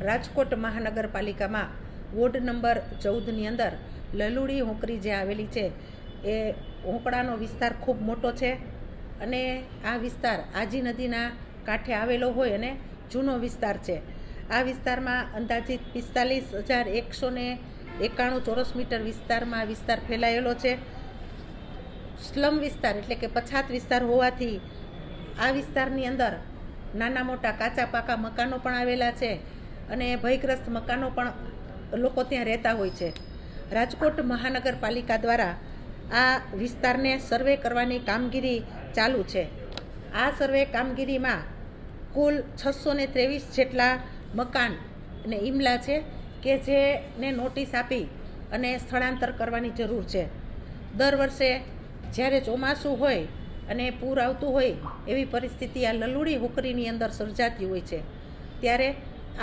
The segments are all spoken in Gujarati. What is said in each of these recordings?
રાજકોટ મહાનગરપાલિકામાં વોર્ડ નંબર 14ની અંદર લલુડી હોંકરી જે આવેલી છે એ હોંકડાનો વિસ્તાર ખૂબ મોટો છે અને આ વિસ્તાર આજી નદીના કાંઠે આવેલો હોય અને જૂનો વિસ્તાર છે. આ વિસ્તારમાં અંદાજિત 45,191 ચોરસ મીટર વિસ્તારમાં આ વિસ્તાર ફેલાયેલો છે. સ્લમ વિસ્તાર એટલે કે પછાત વિસ્તાર હોવાથી આ વિસ્તારની અંદર નાના મોટા કાચા પાકા મકાનો પણ આવેલા છે અને ભયગ્રસ્ત મકાનો પણ લોકો ત્યાં રહેતા હોય છે. રાજકોટ મહાનગરપાલિકા દ્વારા આ વિસ્તારને સર્વે કરવાની કામગીરી ચાલુ છે. આ સર્વે કામગીરીમાં કુલ 623 જેટલા મકાન અને ઈમલા છે કે જેને નોટિસ આપી અને સ્થળાંતર કરવાની જરૂર છે. દર વર્ષે જ્યારે ચોમાસું હોય અને પૂર આવતું હોય એવી પરિસ્થિતિ આ લલુડી હોકરીની અંદર સર્જાતી હોય છે. ત્યારે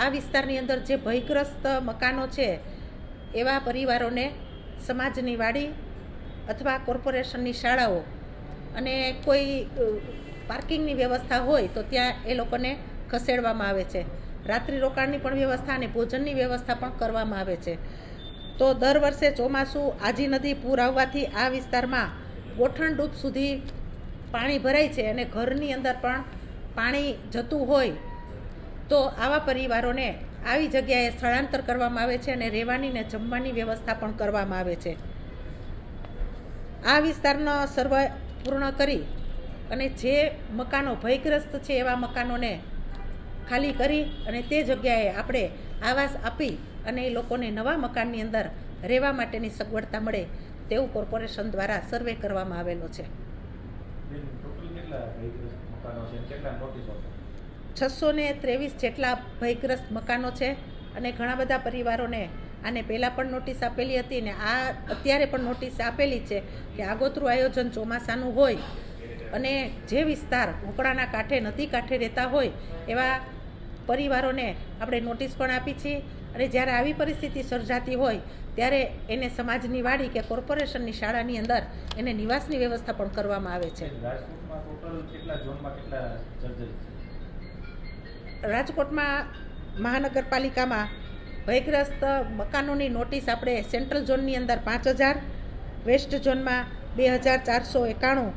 આ વિસ્તારની અંદર જે ભયગ્રસ્ત મકાનો છે એવા પરિવારોને સમાજની વાડી અથવા કોર્પોરેશનની શાળાઓ અને કોઈ પાર્કિંગની વ્યવસ્થા હોય તો ત્યાં એ લોકોને ખસેડવામાં આવે છે. રાત્રિ રોકાણની પણ વ્યવસ્થા અને ભોજનની વ્યવસ્થા પણ કરવામાં આવે છે. તો દર વર્ષે ચોમાસું આજી નદી પૂર આવવાથી આ વિસ્તારમાં ગોઠણ ડૂબ સુધી પાણી ભરાય છે અને ઘરની અંદર પણ પાણી જતું હોય તો આવા પરિવારોને આવી જગ્યાએ સ્થળાંતર કરવામાં આવે છે અને રહેવાની ને જમવાની વ્યવસ્થા પણ કરવામાં આવે છે. આ વિસ્તારનો સર્વે પૂર્ણ કરી અને જે મકાનો ભયગ્રસ્ત છે એવા મકાનોને ખાલી કરી અને તે જગ્યાએ આપણે આવાસ આપી અને એ લોકોને નવા મકાનની અંદર રહેવા માટેની સગવડતા મળે તેવું કોર્પોરેશન દ્વારા સર્વે કરવામાં આવેલો છે. 623 જેટલા ભયગ્રસ્ત મકાનો છે અને ઘણા બધા પરિવારોને આને પહેલાં પણ નોટિસ આપેલી હતી ને આ અત્યારે પણ નોટિસ આપેલી છે કે આગોતરું આયોજન ચોમાસાનું હોય અને જે વિસ્તાર હોકડાના કાંઠે નદી કાંઠે રહેતા હોય એવા પરિવારોને આપણે નોટિસ પણ આપી છે અને જ્યારે આવી પરિસ્થિતિ સર્જાતી હોય ત્યારે એને સમાજની વાડી કે કોર્પોરેશનની શાળાની અંદર એને નિવાસની વ્યવસ્થા પણ કરવામાં આવે છે. રાજકોટમાં મહાનગરપાલિકામાં ભયગ્રસ્ત મકાનોની નોટિસ આપણે સેન્ટ્રલ ઝોનની અંદર 5,000, વેસ્ટ ઝોનમાં 2,491,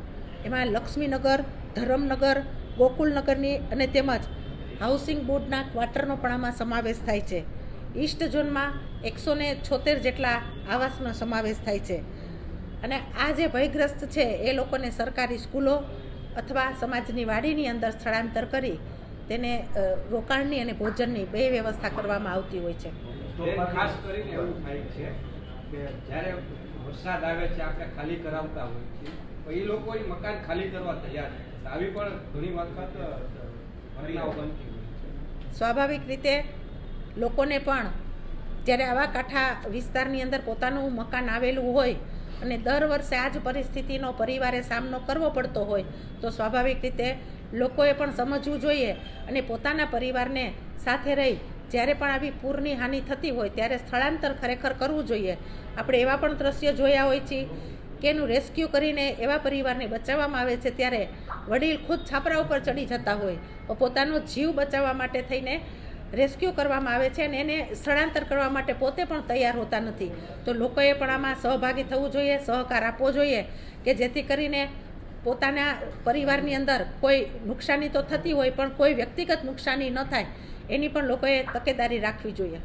એમાં લક્ષ્મીનગર, ધરમનગર, ગોકુલનગરની અને તેમજ હાઉસિંગ બોર્ડના ક્વાર્ટરનો પણ આમાં સમાવેશ થાય છે. ઈસ્ટ ઝોનમાં 176 જેટલા આવાસનો સમાવેશ થાય છે અને આ જે ભયગ્રસ્ત છે એ લોકોને સરકારી સ્કૂલો અથવા સમાજની વાડીની અંદર સ્થળાંતર કરી તેને રોકાણની અને ભોજનની બે વ્યવસ્થા કરવામાં આવતી હોય છે. ખાસ કરીને એવું થાય છે કે જ્યારે વરસાદ આવે છે આપણે ખાલી કરાવતા હોય છે તો એ લોકો મકાન ખાલી કરવા તૈયાર છે. આવી પણ ઘણી વખત ઘટનાઓ બનતી હોય છે. સ્વાભાવિક રીતે લોકોને પણ જ્યારે આવા કાંઠા વિસ્તારની અંદર પોતાનું મકાન આવેલું હોય અને દર વર્ષે આ જ પરિસ્થિતિનો પરિવારે સામનો કરવો પડતો હોય તો સ્વાભાવિક રીતે લોકોએ પણ સમજવું જોઈએ અને પોતાના પરિવારને સાથે રહી જ્યારે પણ આવી પૂરની હાનિ થતી હોય ત્યારે સ્થળાંતર ખરેખર કરવું જોઈએ. આપણે એવા પણ દ્રશ્યો જોયા હોય છે કે એનું રેસ્ક્યુ કરીને એવા પરિવારને બચાવવામાં આવે છે ત્યારે વડીલ ખુદ છાપરા ઉપર ચડી જતા હોય તો પોતાનો જીવ બચાવવા માટે થઈને રેસ્ક્યુ કરવામાં આવે છે અને એને સ્થળાંતર કરવા માટે પોતે પણ તૈયાર હોતા નથી. તો લોકોએ પણ આમાં સહભાગી થવું જોઈએ, સહકાર આપવો જોઈએ કે જેથી કરીને પોતાના પરિવારની અંદર કોઈ નુકસાની તો થતી હોય પણ કોઈ વ્યક્તિગત નુકસાની ન થાય એની પણ લોકોએ તકેદારી રાખવી જોઈએ.